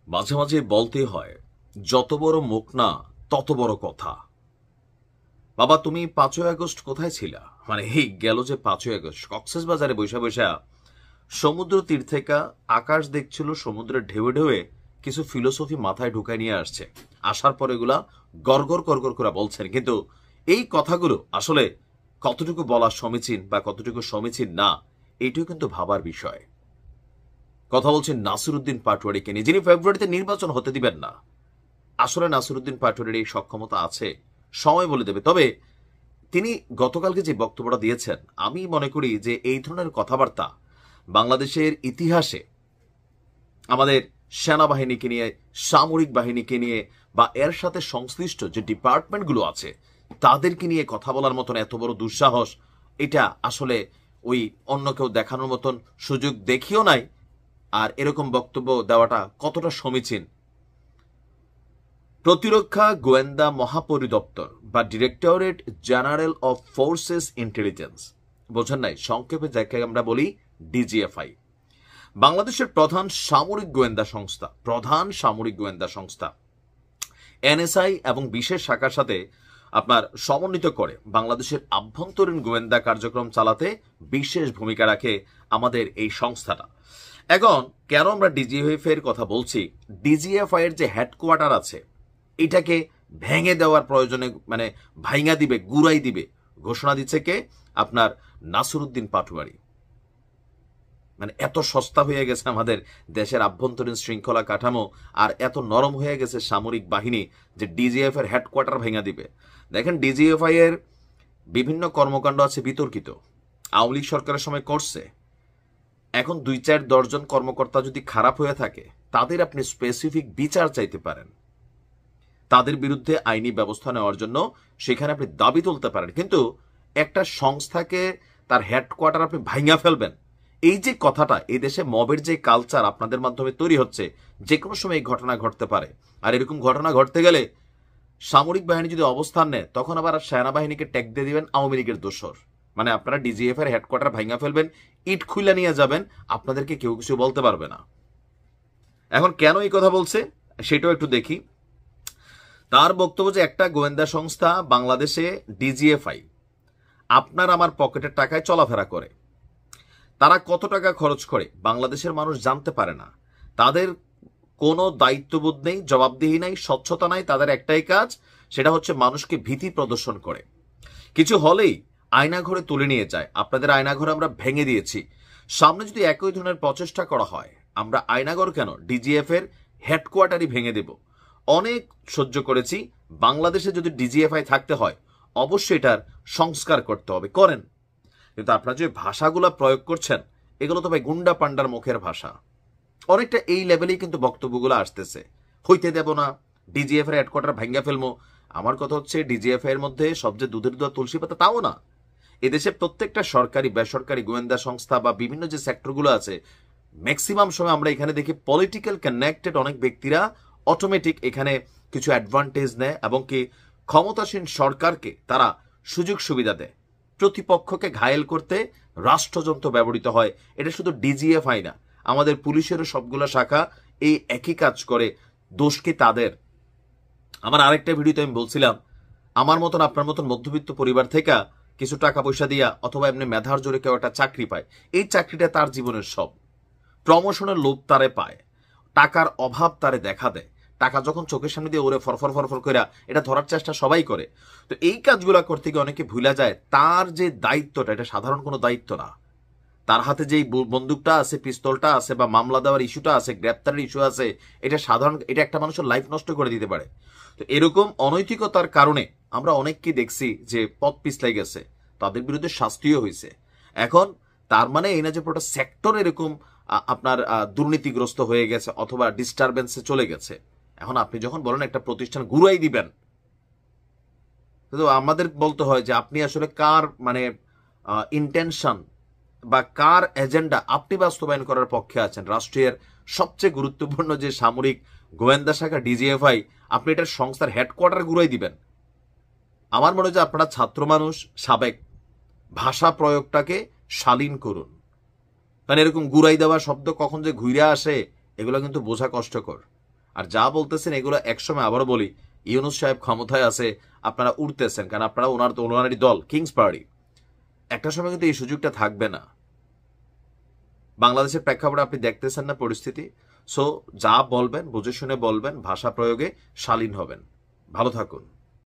মাঝে মাঝে বলতে হয়, যত বড় মুখ না তত বড় কথা। বাবা, তুমি 5ই আগস্ট কোথায় ছিলা? মানে এই গেল যে 5ই আগস্ট কক্সবাজারে বৈশা বৈশা সমুদ্র তীর থেকে আকাশ দেখছিল, সমুদ্রের ঢেউয়ে ঢেউয়ে কিছু ফিলোসফি মাথায় ঢুকায় নিয়ে আসছে। আসার পর এগুলা গড়গড় গড়গড় করে বলছেন, কিন্তু এই কথাগুলো আসলে কতটুকু বলা সমীচীন বা কতটুকু সমীচীন না, এইটাও কিন্তু ভাবার বিষয়। কথা বলছেন নাসিরউদ্দিন পাটোয়ারিকে নিয়ে, যিনি ফেব্রুয়ারিতে নির্বাচন হতে দিবেন না। আসলে নাসিরউদ্দিন পাটোয়ারির এই সক্ষমতা আছে, সময় বলে দেবে। তবে তিনি গতকালকে যে বক্তব্যটা দিয়েছেন, আমি মনে করি যে এই ধরনের কথাবার্তা বাংলাদেশের ইতিহাসে আমাদের সেনাবাহিনীকে নিয়ে, সামরিক বাহিনীকে নিয়ে বা এর সাথে সংশ্লিষ্ট যে ডিপার্টমেন্টগুলো আছে তাদেরকে নিয়ে কথা বলার মতন এত বড় দুঃসাহস, এটা আসলে ওই অন্য কেউ দেখানোর মতন সুযোগ দেখিও নাই। আর এরকম বক্তব্য দেওয়াটা কতটা সমীচীন? প্রতিরক্ষা গোয়েন্দা মহাপরিদপ্তর বা directorate general of forces intelligence, বোঝেন নাই? সংক্ষেপে যাকে আমরা বলি ডিজিএফআই, বাংলাদেশের প্রধান সামরিক গোয়েন্দা সংস্থা এনএসআই এবং বিশেষ শাখার সাথে আপনার সমন্বিত করে বাংলাদেশের আভ্যন্তরীণ গোয়েন্দা কার্যক্রম চালাতে বিশেষ ভূমিকা রাখে আমাদের এই সংস্থাটা। এখন কেন আমরা ডিজিএফআই এর কথা বলছি? ডিজিএফআই এর যে হেডকোয়ার্টার আছে, এটাকে ভেঙে দেওয়ার প্রয়োজনে, মানে ভাইঙা দিবে, গুড়াই দিবে ঘোষণা দিচ্ছে কে? আপনার নাসিরউদ্দিন পাটোয়ারি। মানে এত সস্তা হয়ে গেছে আমাদের দেশের আভ্যন্তরীণ শৃঙ্খলা কাঠামো, আর এত নরম হয়ে গেছে সামরিক বাহিনী যে ডিজিএফ এর হেডকোয়ার্টার ভেঙে দিবে। দেখেন, ডিজিএফআই এর বিভিন্ন কর্মকাণ্ড আছে বিতর্কিত, আওয়ামী লীগ সরকারের সময় করছে। এখন 2-4 জন কর্মকর্তা যদি খারাপ হয়ে থাকে, তাদের আপনি স্পেসিফিক বিচার চাইতে পারেন, তাদের বিরুদ্ধে আইনি ব্যবস্থা নেওয়ার জন্য সেখানে আপনি দাবি তুলতে পারেন। কিন্তু একটা সংস্থাকে তার হেডকোয়ার্টার আপনি ভাঙা ফেলবেন, এই যে কথাটা, এই দেশে মবের যে কালচার আপনাদের মাধ্যমে তৈরি হচ্ছে, যে কোনো সময় এই ঘটনা ঘটতে পারে। আর এরকম ঘটনা ঘটতে গেলে সামরিক বাহিনী যদি অবস্থান নেয়, তখন আবার সেনাবাহিনীকে ট্যাগ দিয়ে দিবেন আওয়ামী লীগের দোসর। মানে আপনারা ডিজিএফ এর হেডকোয়ার্টার ভাঙা ফেলবেন, ইট খুলে নিয়ে যাবেন, আপনাদেরকে কেউ কিছু বলতে পারবে না। এখন কেন এই কথা বলছে সেটাও একটু দেখি। তার বক্তব্য যে একটা গোয়েন্দা সংস্থা বাংলাদেশে ডিজিএফআই আপনার আমার পকেটের টাকায় চলাফেরা করে, তারা কত টাকা খরচ করে বাংলাদেশের মানুষ জানতে পারে না। তাদের কোনো দায়িত্ববোধ নেই, জবাবদিহি নাই, স্বচ্ছতা নাই। তাদের একটাই কাজ, সেটা হচ্ছে মানুষকে ভীতি প্রদর্শন করে। কিছু হলেই আয়নাঘরে তুলে নিয়ে যায়। আপনাদের আয়নাঘর আমরা ভেঙে দিয়েছি। সামনে যদি একই ধরনের প্রচেষ্টা করা হয়, আমরা আয়নাঘর কেন, ডিজিএফ এর হেডকোয়ার্টারই ভেঙে দেব। অনেক সহ্য করেছি। বাংলাদেশে যদি ডিজিএফআই থাকতে হয়, অবশ্যই এটার সংস্কার করতে হবে, করেন। কিন্তু আপনারা যে ভাষাগুলো প্রয়োগ করছেন, এগুলো তো ভাই গুন্ডা পান্ডার মুখের ভাষা। অনেকটা এই লেভেলেই কিন্তু বক্তব্যগুলো আসতেছে। হইতে দেব না, ডিজিএফ এর হেডকোয়ার্টার ভাঙ্গা ফেলবো। আমার কথা হচ্ছে, ডিজিএফ এর মধ্যে সবচেয়ে দুধের দোয়া তুলসী পাতা তাও না। এদেশে প্রত্যেকটা সরকারি বেসরকারি গোয়েন্দা সংস্থা বা বিভিন্ন যে সেক্টরগুলো আছে, ম্যাক্সিমাম সময় আমরা এখানে দেখি পলিটিক্যাল কানেক্টেড অনেক ব্যক্তিরা অটোমেটিক এখানে কিছু অ্যাডভান্টেজ নেয় এবং কি ক্ষমতাসীন সরকারকে তারা সুযোগ সুবিধা দেয়। প্রতিপক্ষকে ঘায়েল করতে রাষ্ট্রযন্ত্র ব্যবহৃত হয়। এটা শুধু ডিজিএফআই না, আমাদের পুলিশেরও সবগুলো শাখা এই একই কাজ করে। দোষ কি তাদের? আমার আরেকটা ভিডিওতে আমি বলছিলাম, আমার মতন আপনার মতন মধ্যবিত্ত পরিবার থেকে কিছু টাকা পয়সা দিয়া অথবা এমনি মেধার জোরে কেউ একটা চাকরি পায়, এই চাকরিটা তার জীবনের সব। প্রমোশনের লোভ তারে পায়, টাকার অভাব তারে দেখা দেয়। টাকা যখন চোখের সামনে দিয়ে ওরে ফরফর ফরফর করে, এটা ধরার চেষ্টা সবাই করে। তো এই কাজগুলো করতে গিয়ে অনেকে ভুলে যায় তার যে দায়িত্বটা, এটা সাধারণ কোনো দায়িত্ব না। তার হাতে যেই বন্দুকটা আছে, পিস্তলটা আছে, বা মামলা দেওয়ার ইস্যুটা আছে, গ্রেপ্তারের ইস্যু আছে, এটা সাধারণ, এটা একটা মানুষের লাইফ নষ্ট করে দিতে পারে। তো এরকম অনৈতিকতার কারণে আমরা অনেককে দেখছি যে পথ পিছলাই গেছে, তাদের বিরুদ্ধে শাস্তিও হয়েছে। এখন তার মানে এই না যে পুরোটা সেক্টর এরকম আপনার দুর্নীতিগ্রস্ত হয়ে গেছে অথবা ডিস্টারবেন্সে চলে গেছে। এখন আপনি যখন বলেন একটা প্রতিষ্ঠান গুড়াই দিবেন, তো আমাদের বলতে হয় যে আপনি আসলে কার মানে ইন্টেনশন বা কার এজেন্ডা আপনি বাস্তবায়ন করার পক্ষে আছেন। রাষ্ট্রের সবচেয়ে গুরুত্বপূর্ণ যে সামরিক গোয়েন্দা শাখা ডিজিএফআই, আপনি এটার সংস্থার হেডকোয়ার্টার ঘুরাই দিবেন। আমার মনে হয় যে আপনারা ছাত্র মানুষ, সাবেক, ভাষা প্রয়োগটাকে শালীন করুন। মানে এরকম গুড়াই দেওয়া শব্দ কখন যে ঘুরে আসে, এগুলো কিন্তু বোঝা কষ্টকর। আর যা বলতেছেন এগুলো একসময় আবারও বলি, ইউনূস সাহেব ক্ষমতায় আছে, আপনারা উঠতেছেন, কারণ আপনারা ওনারই দল কিংস পার্টি। একটা সময় কিন্তু এই সুযোগটা থাকবে না। বাংলাদেশের প্রেক্ষাপটে আপনি দেখতেছেন না পরিস্থিতি। সো যা বলবেন বুঝে শুনে বলবেন, ভাষা প্রয়োগে শালীন হবেন। ভালো থাকুন।